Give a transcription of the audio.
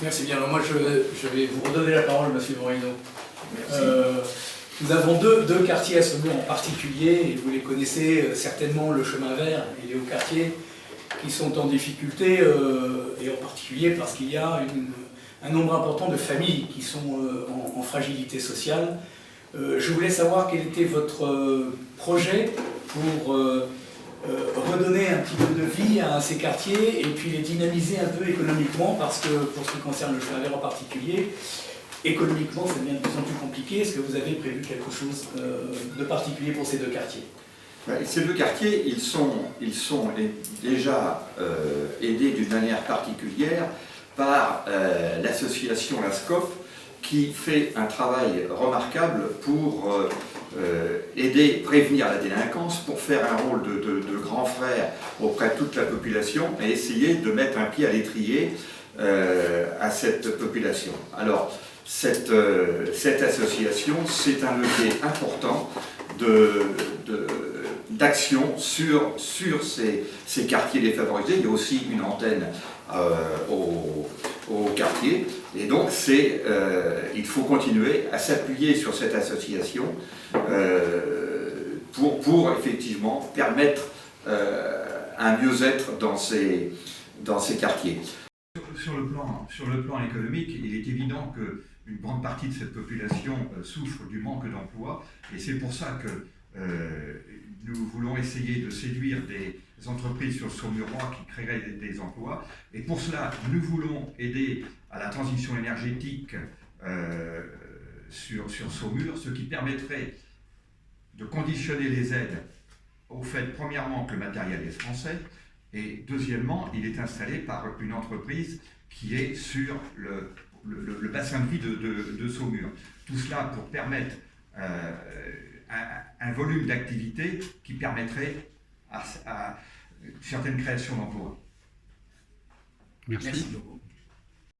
Merci bien. Alors moi, je vais vous redonner la parole, Monsieur Moreno. Merci. Nous avons deux quartiers à Saumur en particulier, et vous les connaissez certainement, le chemin vert et les hauts quartiers, qui sont en difficulté, et en particulier parce qu'il y a un nombre important de familles qui sont en fragilité sociale. Je voulais savoir quel était votre projet pour redonner un petit peu de vie à ces quartiers et puis les dynamiser un peu économiquement, parce que pour ce qui concerne le chemin vert en particulier, économiquement, ça devient de plus en plus compliqué. Est-ce que vous avez prévu quelque chose de particulier pour ces deux quartiers? Ces deux quartiers, ils sont déjà aidés d'une manière particulière par l'association LASCOP, qui fait un travail remarquable pour aider, prévenir la délinquance, pour faire un rôle de grand frère auprès de toute la population et essayer de mettre un pied à l'étrier à cette population. Alors, cette association, c'est un levier important d'action sur ces quartiers défavorisés. Il y a aussi une antenne au quartier, et donc il faut continuer à s'appuyer sur cette association pour effectivement permettre un mieux-être dans ces quartiers. Sur le plan économique, il est évident qu'une grande partie de cette population souffre du manque d'emploi, et c'est pour ça que nous voulons essayer de séduire des entreprises sur Saumurois qui créeraient des emplois. Et pour cela, nous voulons aider à la transition énergétique sur Saumur, ce qui permettrait de conditionner les aides au fait, premièrement, que le matériel est français, et deuxièmement, il est installé par une entreprise qui est sur le bassin de vie de Saumur. Tout cela pour permettre un volume d'activité qui permettrait à certaines créations d'emplois. Merci beaucoup.